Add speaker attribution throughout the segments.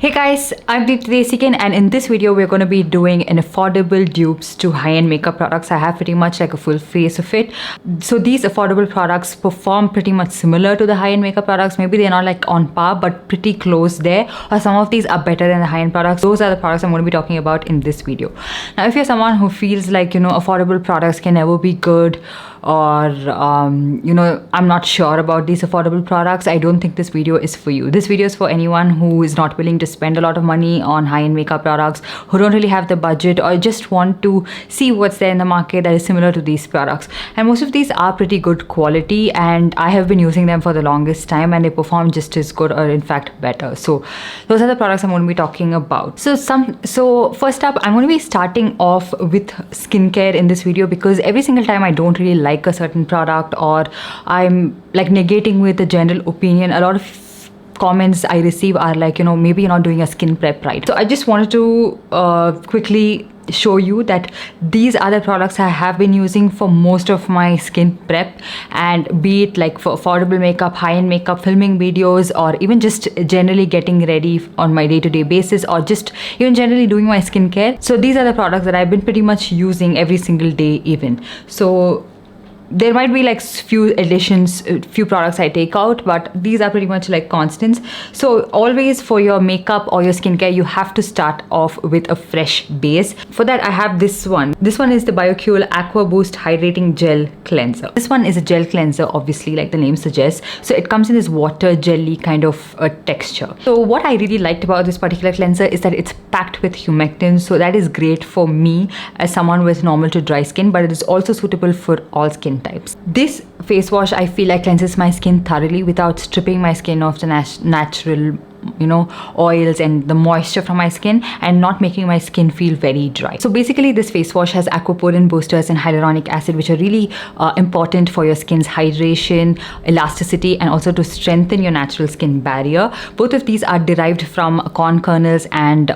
Speaker 1: Hey guys, I'm Desikan, and in this video we're going to be doing an affordable dupes to high-end makeup products. I have pretty much like a full face of it. So these affordable products perform pretty much similar to the high-end makeup products. Maybe they're not like on par, but pretty close there. Or some of these are better than the high-end products. Those are the products I'm going to be talking about in this video. Now, if you're someone who feels like, affordable products can never be good, or I'm not sure about these affordable products, I don't think this video is for you. This video is for anyone who is not willing to spend a lot of money on high-end makeup products, who don't really have the budget, or just want to see what's there in the market that is similar to these products. And most of these are pretty good quality, and I have been using them for the longest time, and they perform just as good, or in fact better. So those are the products I'm going to be talking about. So first up, I'm going to be starting off with skincare in this video, because every single time I don't really like a certain product, or I'm like negating with a general opinion, a lot of comments I receive are like, maybe you're not doing a skin prep right. So I just wanted to quickly show you that these are the products I have been using for most of my skin prep, and be it like for affordable makeup, high-end makeup, filming videos, or even just generally getting ready on my day-to-day basis, or just even generally doing my skincare. So these are the products that I've been pretty much using every single day even. So there might be like few additions, few products I take out, but these are pretty much like constants. So always for your makeup or your skincare, you have to start off with a fresh base. For that, I have this one. This one is the BioCule Aqua Boost Hydrating Gel Cleanser. This one is a gel cleanser, obviously, like the name suggests. So it comes in this water jelly kind of a texture. So what I really liked about this particular cleanser is that it's packed with humectants. So that is great for me as someone with normal to dry skin, but it is also suitable for all skin types. This face wash, I feel like, cleanses my skin thoroughly without stripping my skin of the natural oils and the moisture from my skin, and not making my skin feel very dry. So basically, this face wash has aquaporin boosters and hyaluronic acid, which are really important for your skin's hydration, elasticity, and also to strengthen your natural skin barrier. Both of these are derived from corn kernels and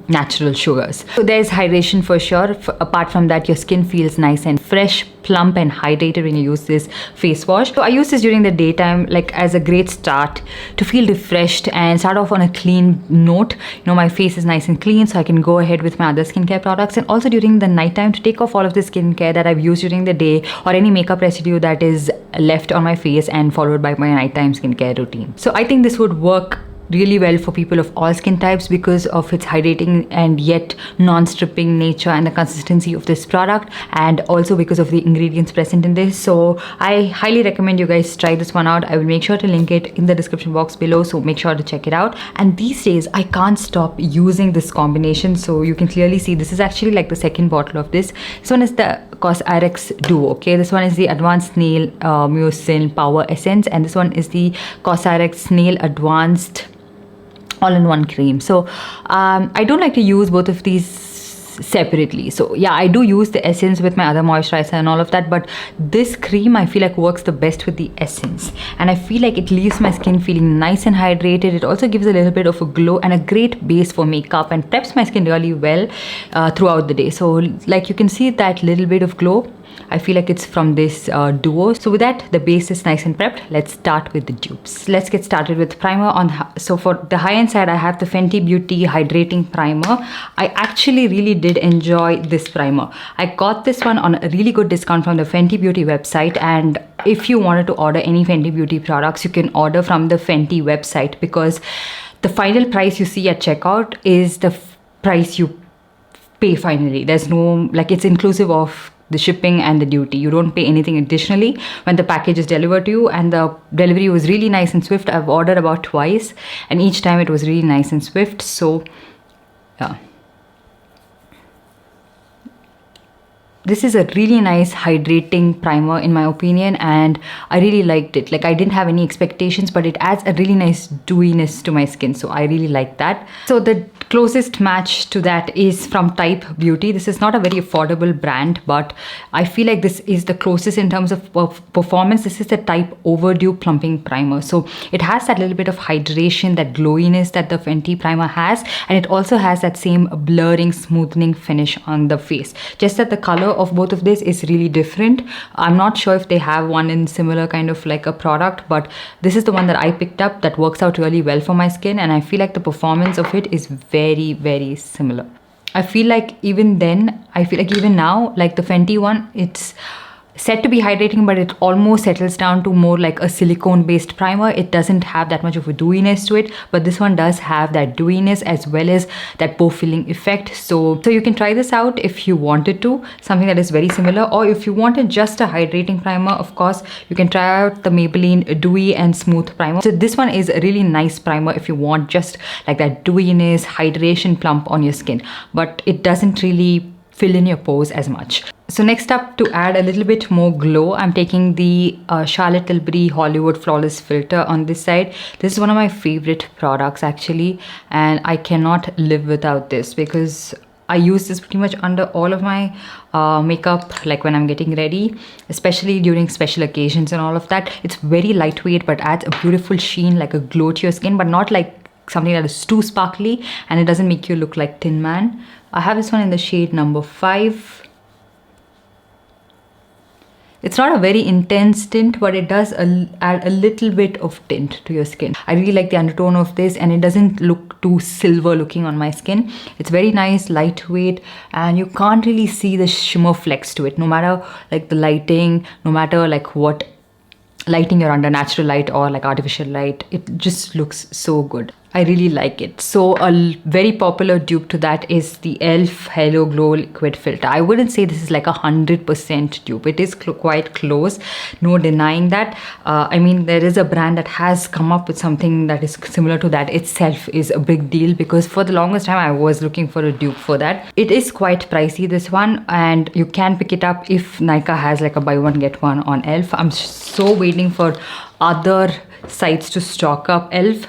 Speaker 1: natural sugars. So there's hydration for sure. Apart from that, your skin feels nice and fresh, plump, and hydrated when you use this face wash. So I use this during the daytime, like as a great start to feel refreshed and start off on a clean note. My face is nice and clean, so I can go ahead with my other skincare products. And also during the nighttime, to take off all of the skincare that I've used during the day, or any makeup residue that is left on my face, and followed by my nighttime skincare routine. So I think this would work really well for people of all skin types because of its hydrating and yet non-stripping nature and the consistency of this product, and also because of the ingredients present in this. So I highly recommend you guys try this one out. I will make sure to link it in the description box below, so make sure to check it out. And these days I can't stop using this combination. So you can clearly see this is actually like the second bottle of this. This one is the COSRX Duo. Okay, this one is the Advanced Snail Mucin Power Essence, and this one is the COSRX Snail Advanced all-in-one cream. So I don't like to use both of these separately. So yeah, I do use the essence with my other moisturizer and all of that, but this cream I feel like works the best with the essence, and I feel like it leaves my skin feeling nice and hydrated. It also gives a little bit of a glow and a great base for makeup, and preps my skin really well throughout the day. So like you can see that little bit of glow, I feel like it's from this duo. So with that, the base is nice and prepped. Let's start with the dupes. Let's get started with primer. So for the high-end side, I have the Fenty Beauty Hydrating Primer. I actually really did enjoy this primer. I got this one on a really good discount from the Fenty Beauty website, and if you wanted to order any Fenty Beauty products, you can order from the Fenty website, because the final price you see at checkout is the price you pay finally. There's no, like, it's inclusive of the shipping and the duty. You don't pay anything additionally when the package is delivered to you, and the delivery was really nice and swift. I've ordered about twice, and each time it was really nice and swift. So yeah, this is a really nice hydrating primer in my opinion, and I really liked it. Like, I didn't have any expectations, but it adds a really nice dewiness to my skin, so I really like that. So the closest match to that is from Type Beauty. This is not a very affordable brand, but I feel like this is the closest in terms of performance. This is the Type Overdue Plumping Primer. So it has that little bit of hydration, that glowiness that the Fenty primer has, and it also has that same blurring, smoothing finish on the face. Just that the color of both of this is really different. I'm not sure if they have one in similar kind of like a product, but this is the one that I picked up that works out really well for my skin, and I feel like the performance of it is very, very similar. I feel like even now, like the Fenty one, it's said to be hydrating, but it almost settles down to more like a silicone based primer. It doesn't have that much of a dewiness to it, but this one does have that dewiness as well as that pore filling effect. So you can try this out if you wanted to, something that is very similar, or if you wanted just a hydrating primer, of course you can try out the Maybelline Dewy and Smooth primer. So this one is a really nice primer if you want just like that dewiness, hydration plump on your skin, but it doesn't really fill in your pores as much. So next up, to add a little bit more glow, I'm taking the Charlotte Tilbury Hollywood Flawless Filter on this side. This is one of my favorite products actually, and I cannot live without this because I use this pretty much under all of my makeup, like when I'm getting ready, especially during special occasions and all of that. It's very lightweight but adds a beautiful sheen, like a glow to your skin, but not like something that is too sparkly, and it doesn't make you look like Tin Man. I have this one in the shade number 5. It's not a very intense tint, but it does add a little bit of tint to your skin. I really like the undertone of this, and it doesn't look too silver looking on my skin. It's very nice, lightweight, and you can't really see the shimmer flex to it, no matter like the lighting, no matter like what lighting you're under, natural light or like artificial light. It just looks so good. I really like it. So a very popular dupe to that is the e.l.f. Halo Glow Liquid Filter. I wouldn't say this is like 100% dupe. It is quite close, no denying that. I mean, there is a brand that has come up with something that is similar to that itself is a big deal, because for the longest time I was looking for a dupe for that. It is quite pricey, this one, and you can pick it up if Nykaa has like a buy one get one on e.l.f. I'm so waiting for other sites to stock up e.l.f.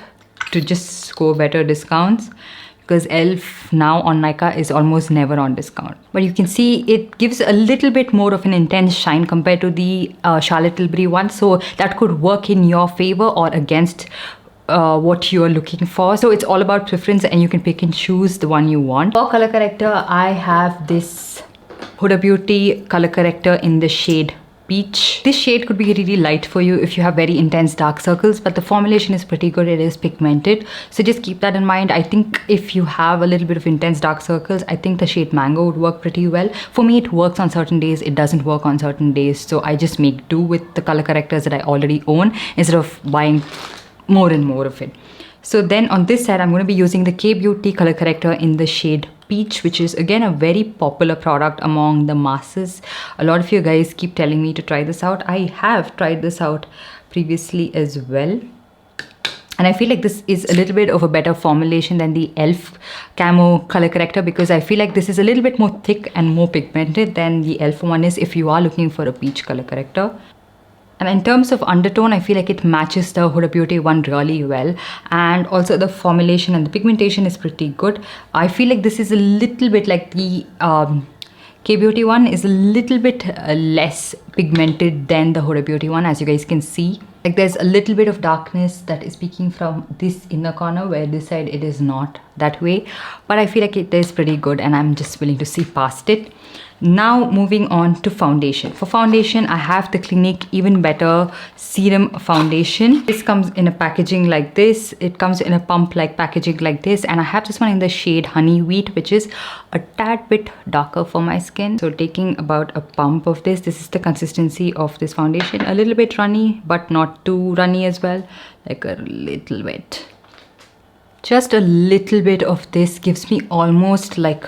Speaker 1: to just score better discounts, because e.l.f. now on Nykaa is almost never on discount. But you can see it gives a little bit more of an intense shine compared to the Charlotte Tilbury one, so that could work in your favor or against what you're looking for. So it's all about preference, and you can pick and choose the one you want. For color corrector, I have this Huda Beauty color corrector in the shade Peach. This shade could be really light for you if you have very intense dark circles, but the formulation is pretty good. It is pigmented, so just keep that in mind. I think if you have a little bit of intense dark circles, I think the shade Mango would work pretty well. For me, it works on certain days, it doesn't work on certain days, so I just make do with the color correctors that I already own instead of buying more and more of it. So then on this side, I'm going to be using the K Beauty color corrector in the shade Peach, which is again a very popular product among the masses. A lot of you guys keep telling me to try this out. I have tried this out previously as well, and I feel like this is a little bit of a better formulation than the e.l.f. Camo color corrector, because I feel like this is a little bit more thick and more pigmented than the e.l.f. one is if you are looking for a peach color corrector. And in terms of undertone, I feel like it matches the Huda Beauty one really well, and also the formulation and the pigmentation is pretty good. I feel like this is a little bit like the K Beauty one is a little bit less pigmented than the Huda Beauty one, as you guys can see. Like there's a little bit of darkness that is peeking from this inner corner, where this side it is not that way, but I feel like it is pretty good, and I'm just willing to see past it. Now moving on to foundation. For foundation, I have the Clinique Even Better Serum Foundation. This comes in a packaging like this. It comes in a pump like packaging like this, and I have this one in the shade Honey Wheat, which is a tad bit darker for my skin. So taking about a pump of this is the consistency of this foundation. A little bit runny, but not too runny as well, like a little bit. Just a little bit of this gives me almost like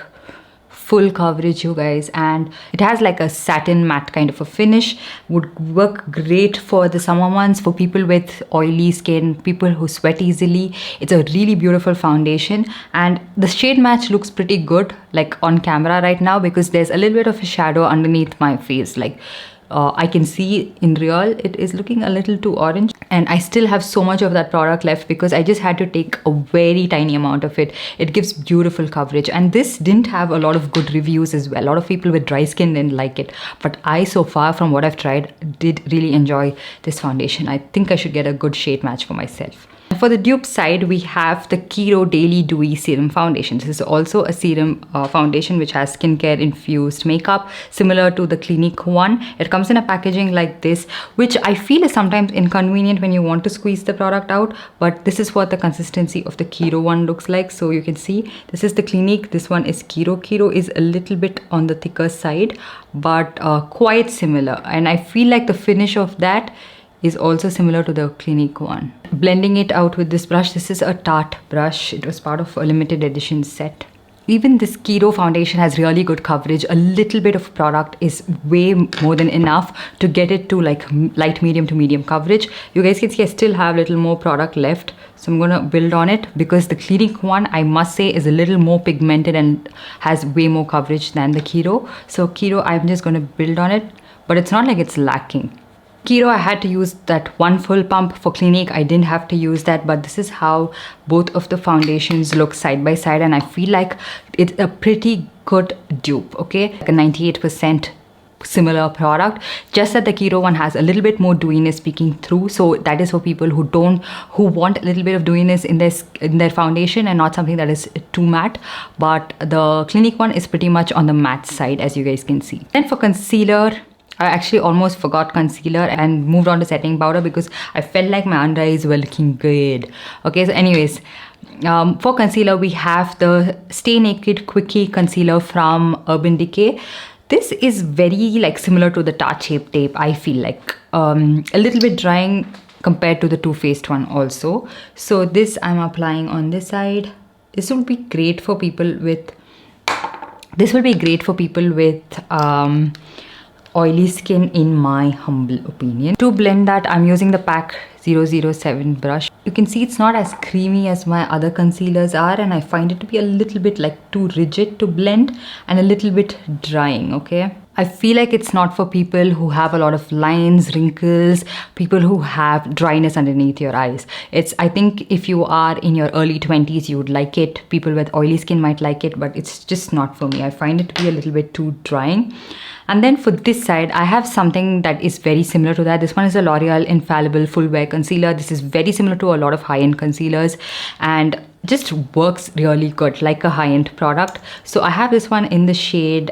Speaker 1: full coverage, you guys, and it has like a satin matte kind of a finish. Would work great for the summer months, for people with oily skin, people who sweat easily. It's a really beautiful foundation, and the shade match looks pretty good like on camera right now, because there's a little bit of a shadow underneath my face. Like I can see in real it is looking a little too orange, and I still have so much of that product left because I just had to take a very tiny amount of it. It gives beautiful coverage, and this didn't have a lot of good reviews as well. A lot of people with dry skin didn't like it, but I, so far from what I've tried, did really enjoy this foundation. I think I should get a good shade match for myself. For the dupe side, we have the KIRO Daily Dewy Serum Foundation. This is also a serum foundation which has skincare infused makeup similar to the Clinique one. It comes in a packaging like this, which I feel is sometimes inconvenient when you want to squeeze the product out, but this is what the consistency of the KIRO one looks like. So you can see this is the Clinique, this one is KIRO. KIRO is a little bit on the thicker side, but quite similar, and I feel like the finish of that is also similar to the Clinique one. Blending it out with this brush. This is a Tarte brush. It was part of a limited edition set. Even this KIRO foundation has really good coverage. A little bit of product is way more than enough to get it to like light medium to medium coverage. You guys can see I still have a little more product left, so I'm gonna build on it, because the Clinique one, I must say, is a little more pigmented and has way more coverage than the KIRO. So KIRO, I'm just gonna build on it, but it's not like it's lacking. KIRO, I had to use that one full pump. For Clinique, I didn't have to use that, but this is how both of the foundations look side by side, and I feel like it's a pretty good dupe, okay? Like a 98% similar product, just that the KIRO one has a little bit more dewiness peeking through, so that is for people who want a little bit of dewiness in their foundation and not something that is too matte. But the Clinique one is pretty much on the matte side, as you guys can see. Then for concealer, I actually almost forgot concealer and moved on to setting powder because I felt like my under eyes were looking good. Okay, so anyways, for concealer, we have the Stay Naked Quickie concealer from Urban Decay. This is very like similar to the Tarte Shape Tape, I feel like. A little bit drying compared to the Too Faced one also. So this I'm applying on this side. This would be great for people with oily skin, in my humble opinion. To blend that, I'm using the PAC 007 brush. You can see it's not as creamy as my other concealers are, and I find it to be a little bit like too rigid to blend and a little bit drying, okay? I feel like it's not for people who have a lot of lines, wrinkles, people who have dryness underneath your eyes. I think if you are in your early 20s, you would like it. People with oily skin might like it, but it's just not for me. I find it to be a little bit too drying. And then for this side, I have something that is very similar to that. This one is a L'Oreal Infallible Full Wear Concealer. This is very similar to a lot of high-end concealers and just works really good, like a high-end product. So I have this one in the shade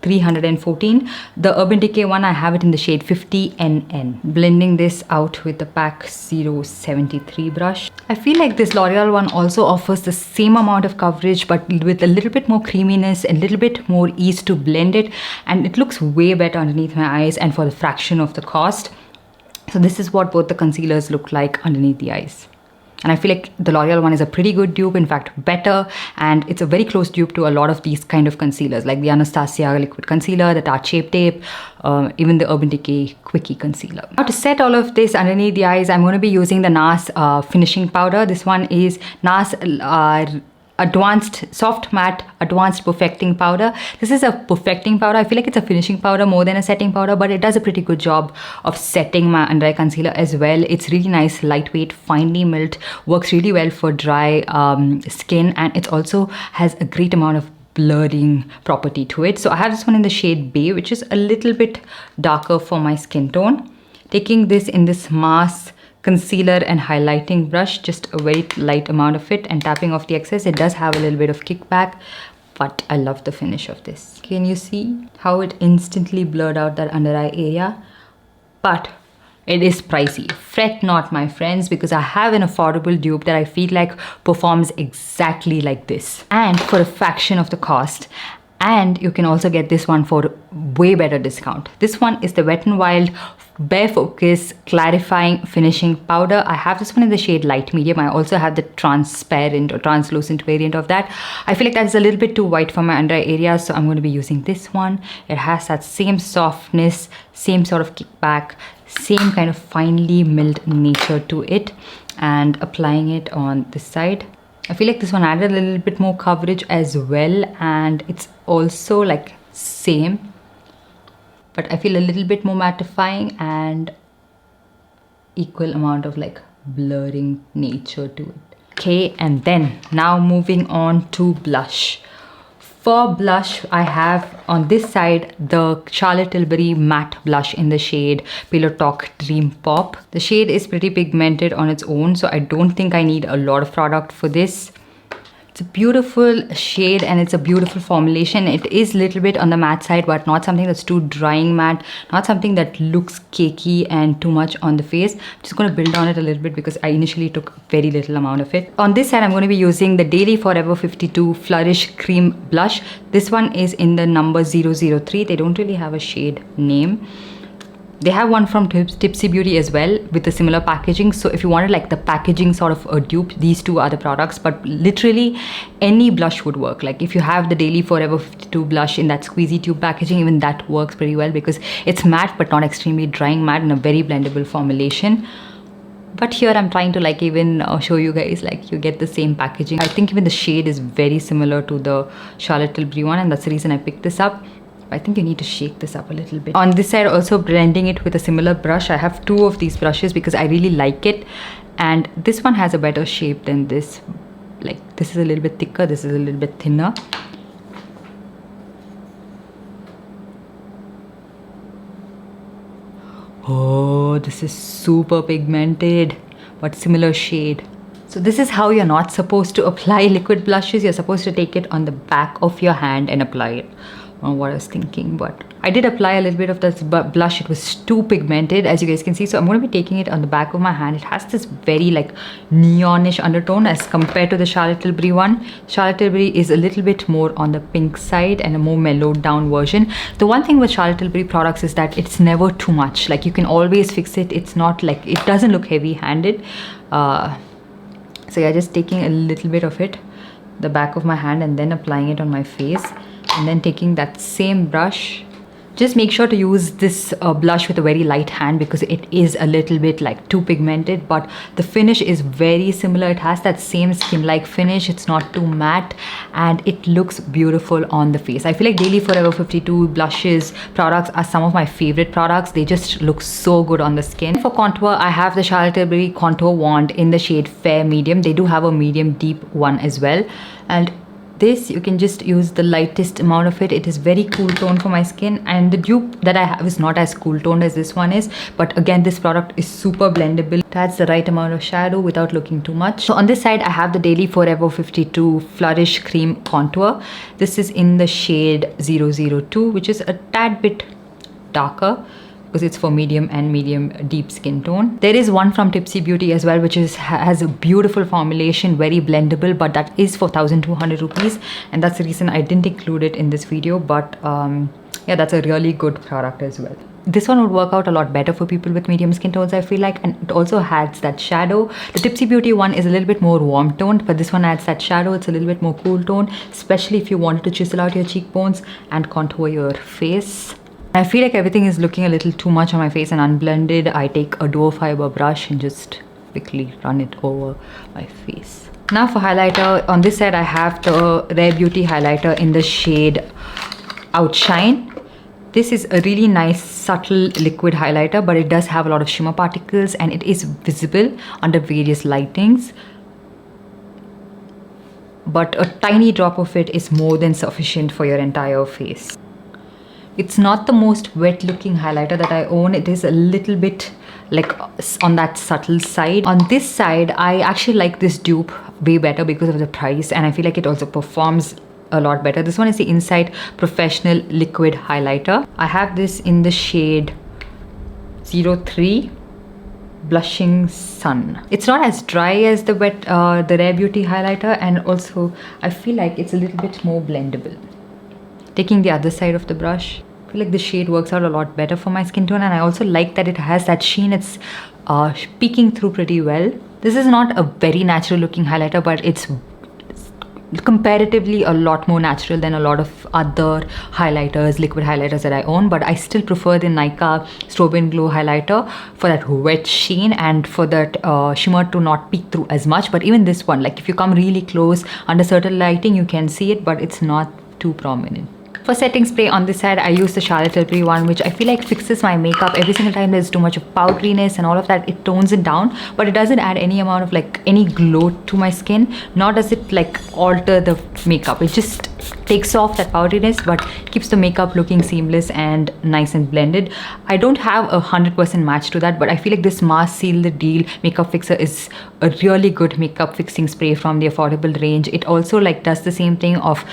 Speaker 1: 314. The Urban Decay one, I have it in the shade 50NN. Blending this out with the PAC 073 brush. I feel like this L'Oreal one also offers the same amount of coverage, but with a little bit more creaminess and a little bit more ease to blend it, and it looks way better underneath my eyes and for the fraction of the cost. So this is what both the concealers look like underneath the eyes. And I feel like the L'Oreal one is a pretty good dupe, in fact better, and it's a very close dupe to a lot of these kind of concealers, like the Anastasia Liquid Concealer, the Tarte Shape Tape, even the Urban Decay Quickie Concealer. Now to set all of this underneath the eyes, I'm going to be using the Nars finishing powder. This one is Nars Advanced Soft Matte Advanced Perfecting Powder. This is a perfecting powder. I feel like it's a finishing powder more than a setting powder, but it does a pretty good job of setting my under eye concealer as well. It's really nice, lightweight, finely milled, works really well for dry skin, and it also has a great amount of blurring property to it. So I have this one in the shade Beige, which is a little bit darker for my skin tone. Taking this in this mask concealer and highlighting brush, just a very light amount of it, and tapping off the excess. It does have a little bit of kickback, but I love the finish of this. Can you see how it instantly blurred out that under eye area? But it is pricey. Fret not, my friends, because I have an affordable dupe that I feel like performs exactly like this, and for a fraction of the cost. And you can also get this one for way better discount. This one is the Wet n Wild Bare Focus Clarifying Finishing Powder. I have this one in the shade Light Medium. I also have the transparent or translucent variant of that. I feel like that's a little bit too white for my under eye area, so I'm going to be using this one. It has that same softness, same sort of kickback, same kind of finely milled nature to it, and applying it on this side. I feel like this one added a little bit more coverage as well, and it's also like same, but I feel a little bit more mattifying and equal amount of like blurring nature to it. Okay, and then now moving on to blush. For blush, I have on this side the Charlotte Tilbury matte blush in the shade Pillow Talk Dream Pop. The shade is pretty pigmented on its own, so I don't think I need a lot of product for this. It's a beautiful shade and it's a beautiful formulation. It is a little bit on the matte side, but not something that's too drying matte, not something that looks cakey and too much on the face. I'm just going to build on it a little bit because I initially took very little amount of it. On this side, I'm going to be using the Daily Forever 52 Flourish Cream Blush. This one is in the number 003. They don't really have a shade name. They have one from Tipsy Beauty as well with a similar packaging. So if you wanted like the packaging sort of a dupe, these two are the products. But literally any blush would work. Like if you have the Daily Forever 52 blush in that squeezy tube packaging, even that works pretty well because it's matte but not extremely drying matte and a very blendable formulation. But here I'm trying to like even show you guys like you get the same packaging. I think even the shade is very similar to the Charlotte Tilbury one, and that's the reason I picked this up. I think you need to shake this up a little bit. On this side, also blending it with a similar brush. I have two of these brushes because I really like it. And this one has a better shape than this. Like this is a little bit thicker, this is a little bit thinner. Oh, this is super pigmented, but similar shade. So this is how you're not supposed to apply liquid blushes. You're supposed to take it on the back of your hand and apply it. What I was thinking, but I did apply a little bit of this blush. It was too pigmented, as you guys can see, so I'm going to be taking it on the back of my hand. It has this very like neonish undertone as compared to the Charlotte Tilbury one. Charlotte Tilbury is a little bit more on the pink side and a more mellowed down version. The one thing with Charlotte Tilbury products is that it's never too much. Like you can always fix it. It's not like, it doesn't look heavy handed. So yeah, just taking a little bit of it, the back of my hand, and then applying it on my face. And then taking that same brush, just make sure to use this blush with a very light hand because it is a little bit like too pigmented, but the finish is very similar. It has that same skin-like finish. It's not too matte and it looks beautiful on the face. I feel like Daily Forever 52 blushes products are some of my favorite products. They just look so good on the skin. For contour, I have the Charlotte Tilbury Contour Wand in the shade Fair Medium. They do have a medium deep one as well. And this, you can just use the lightest amount of it. It is very cool tone for my skin, and the dupe that I have is not as cool toned as this one is, but again this product is super blendable. It adds the right amount of shadow without looking too much. So on this side I have the Daily Forever 52 Flourish Cream Contour. This is in the shade 002, which is a tad bit darker because it's for medium and medium deep skin tone. There is one from Tipsy Beauty as well, which has a beautiful formulation, very blendable, but that is for 1,200 rupees, and that's the reason I didn't include it in this video. But yeah, that's a really good product as well. This one would work out a lot better for people with medium skin tones, I feel like, and it also adds that shadow. The Tipsy Beauty one is a little bit more warm toned, but this one adds that shadow. It's a little bit more cool tone, especially if you wanted to chisel out your cheekbones and contour your face. I feel like everything is looking a little too much on my face and unblended. I take a duo fiber brush and just quickly run it over my face. Now for highlighter, on this side I have the Rare Beauty highlighter in the shade Outshine. This is a really nice subtle liquid highlighter, but it does have a lot of shimmer particles and it is visible under various lightings. But a tiny drop of it is more than sufficient for your entire face. It's not the most wet looking highlighter that I own. It is a little bit like on that subtle side. On this side, I actually like this dupe way better because of the price, and I feel like it also performs a lot better. This one is the Insight Professional Liquid Highlighter. I have this in the shade 03 Blushing Sun. It's not as dry as the Rare Beauty highlighter, and also I feel like it's a little bit more blendable. Taking the other side of the brush, I feel like the shade works out a lot better for my skin tone, and I also like that it has that sheen. It's peeking through pretty well. This is not a very natural looking highlighter, but it's comparatively a lot more natural than a lot of other highlighters, liquid highlighters that I own, but I still prefer the Nykaa Strobe and Glow highlighter for that wet sheen and for that shimmer to not peek through as much. But even this one, like if you come really close under certain lighting, you can see it, but it's not too prominent. For setting spray on this side, I use the Charlotte Tilbury one, which I feel like fixes my makeup. Every single time there's too much of powderiness and all of that, it tones it down, but it doesn't add any amount of like any glow to my skin, nor does it like alter the makeup. It just takes off that powderiness but keeps the makeup looking seamless and nice and blended. I don't have a 100% match to that, but I feel like this Mask Seal the Deal makeup fixer is a really good makeup fixing spray from the affordable range. It also like does the same thing of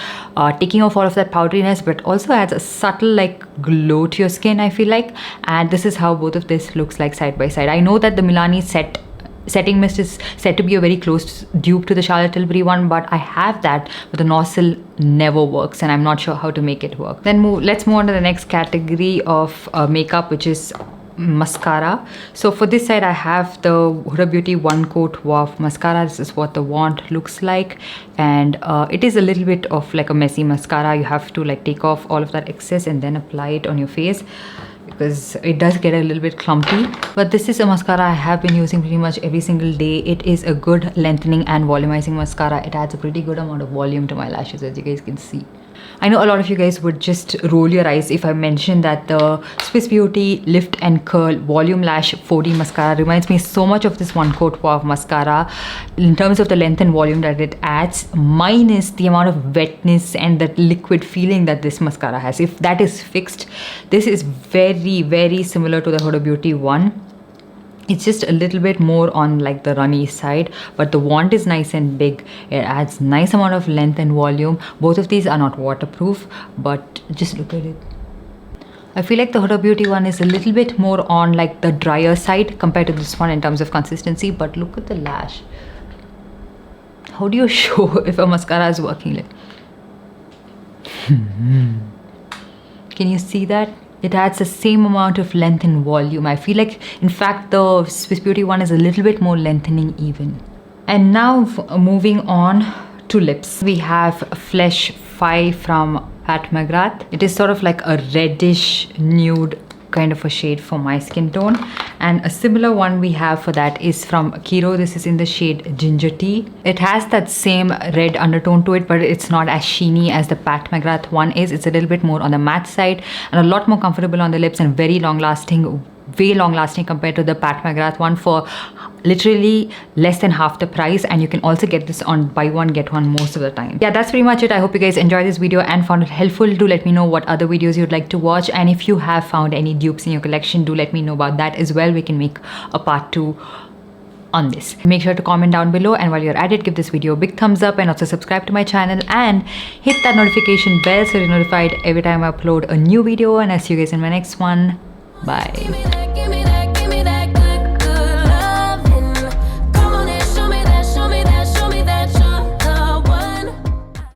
Speaker 1: taking off all of that powderiness, but also adds a subtle like glow to your skin, I feel like. And this is how both of this looks like side by side. I know that the Milani setting mist is said to be a very close dupe to the Charlotte Tilbury one, but I have that, but the nozzle never works and I'm not sure how to make it work. Then let's move on to the next category of makeup, which is mascara. So for this side I have the Huda Beauty One Coat Wow mascara. This is what the wand looks like, and it is a little bit of like a messy mascara. You have to like take off all of that excess and then apply it on your face, because it does get a little bit clumpy. But this is a mascara I have been using pretty much every single day. It is a good lengthening and volumizing mascara. It adds a pretty good amount of volume to my lashes, as you guys can see. I know a lot of you guys would just roll your eyes if I mention that the Swiss Beauty Lift and Curl Volume Lash 4D Mascara reminds me so much of this One Coat Wow mascara in terms of the length and volume that it adds, minus the amount of wetness and that liquid feeling that this mascara has. If that is fixed, this is very, very similar to the Huda Beauty one. It's just a little bit more on like the runny side, but the wand is nice and big. It adds nice amount of length and volume. Both of these are not waterproof, but just look at it. I feel like the Huda Beauty one is a little bit more on like the drier side compared to this one in terms of consistency, but look at the lash. How do you show if a mascara is working? Like, can you see that? It adds the same amount of length and volume. I feel like, in fact, the Swiss Beauty one is a little bit more lengthening even. And now moving on to lips. We have Flesh 5 from Pat McGrath. It is sort of like a reddish nude kind of a shade for my skin tone, and a similar one we have for that is from KIRO. This is in the shade Ginger Tea. It has that same red undertone to it, but it's not as sheeny as the Pat McGrath one is. It's a little bit more on the matte side and a lot more comfortable on the lips and very long lasting, way long lasting compared to the Pat McGrath one for literally less than half the price. And you can also get this on buy one get one most of the time. Yeah, that's pretty much it. I hope you guys enjoyed this video and found it helpful. Do let me know what other videos you'd like to watch, and if you have found any dupes in your collection, do let me know about that as well. We can make a part 2 on this. Make sure to comment down below, and while you're at it, give this video a big thumbs up and also subscribe to my channel and hit that notification bell so you're notified every time I upload a new video. And I'll see you guys in my next one. Bye.